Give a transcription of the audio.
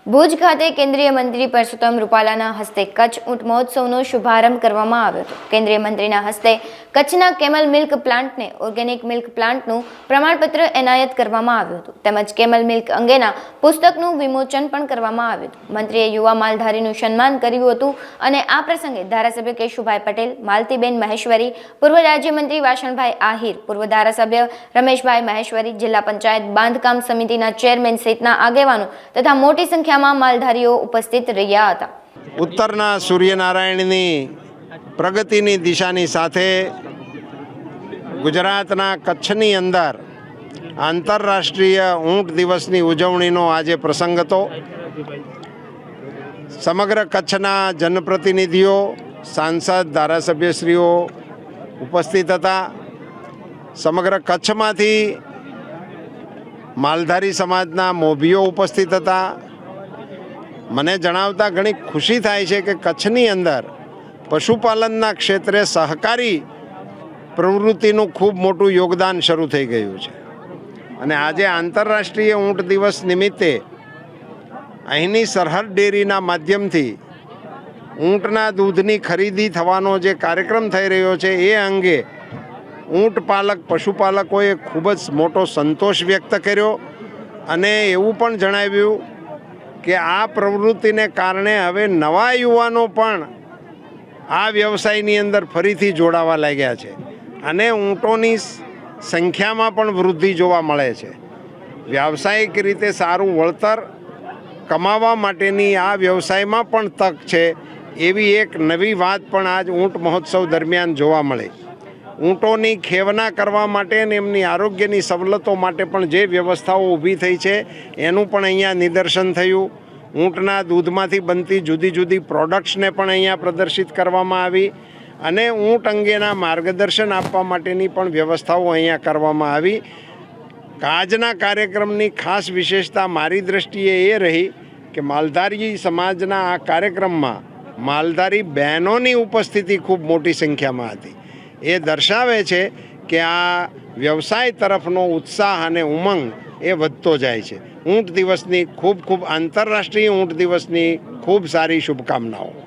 ભુજ ખાતે કેન્દ્રીય મંત્રી પરસોત્તમ રૂપાલાના હસ્તે કચ્છ ઊંટ મહોત્સવનો શુભારંભ કરવામાં આવ્યો હતો। કેન્દ્રીય મંત્રીના હસ્તે કચ્છના કેમલ મિલ્ક પ્લાન્ટને ઓર્ગેનિક મિલ્ક પ્લાન્ટનું પ્રમાણપત્ર એનાયત કરવામાં આવ્યું હતું તેમજ કેમલ મિલ્ક અંગેના પુસ્તકનું વિમોચન પણ કરવામાં આવ્યું હતું। મંત્રીએ યુવા માલધારીનું સન્માન કર્યું હતું અને આ પ્રસંગે ધારાસભ્ય કેશુભાઈ પટેલ, માલતીબેન મહેશ્વરી, પૂર્વ રાજ્યમંત્રી વાસણભાઈ આહિર, પૂર્વ ધારાસભ્ય રમેશભાઈ મહેશ્વરી, જિલ્લા પંચાયત બાંધકામ સમિતિના ચેરમેન સહિતના આગેવાનો તથા મોટી સંખ્યામાં માલધારીઓ ઉપસ્થિત રહ્યા હતા। ઉત્તરના સૂર્યનારાયણની પ્રગતિની દિશાની સાથે ગુજરાતના કચ્છની અંદર આંતરરાષ્ટ્રીય ઊંટ દિવસની ઉજવણીનો આજે પ્રસંગ હતો। સમગ્ર કચ્છના જનપ્રતિનિધિઓ, સાંસદ, ધારાસભ્યશ્રીઓ ઉપસ્થિત હતા। સમગ્ર કચ્છમાંથી માલધારી સમાજના મોભીઓ ઉપસ્થિત હતા। મને જણાવતા ઘણી ખુશી થાય છે કે કચ્છની અંદર પશુપાલનના ક્ષેત્રે સહકારી પ્રવૃત્તિનું ખૂબ મોટું યોગદાન શરૂ થઈ ગયું છે અને આજે આંતરરાષ્ટ્રીય ઊંટ દિવસ નિમિત્તે અહીંની સરહદ ડેરીના માધ્યમથી ઊંટના દૂધની ખરીદી થવાનો જે કાર્યક્રમ થઈ રહ્યો છે એ અંગે ઊંટ પાલક પશુપાલકોએ ખૂબ જ મોટો સંતોષ વ્યક્ત કર્યો અને એવું પણ જણાવ્યું કે આ પ્રવૃત્તિને કારણે હવે નવા યુવાનો પણ આ વ્યવસાયની અંદર ફરીથી જોડાવા લાગ્યા છે અને ઊંટોની સંખ્યામાં પણ વૃદ્ધિ જોવા મળે છે। વ્યાવસાયિક રીતે સારું વળતર કમાવા માટેની આ વ્યવસાયમાં પણ તક છે એવી એક નવી વાત પણ આજ ઊંટ મહોત્સવ દરમિયાન જોવા મળી। ઊંટોની ખેવના કરવા માટે અને એમની આરોગ્યની સવલતો માટે પણ જે વ્યવસ્થાઓ ઊભી થઈ છે એનું પણ અહીંયા નિદર્શન થયું। ઊંટના દૂધમાંથી બનતી જુદી જુદી પ્રોડક્ટ્સને પણ અહીંયા પ્રદર્શિત કરવામાં આવી અને ઊંટ અંગેના માર્ગદર્શન આપવા માટેની પણ વ્યવસ્થાઓ અહીંયા કરવામાં આવી। આજના કાર્યક્રમની ખાસ વિશેષતા મારી દૃષ્ટિએ એ રહી કે માલધારી સમાજના આ કાર્યક્રમમાં માલધારી બહેનોની ઉપસ્થિતિ ખૂબ મોટી સંખ્યામાં હતી। એ દર્શાવે છે કે આ વ્યવસાય તરફનો ઉત્સાહ અને ઉમંગ એ વધતો જાય છે। ઊંટ દિવસની ખૂબ આંતરરાષ્ટ્રીય ઊંટ દિવસની ખૂબ સારી શુભકામનાઓ।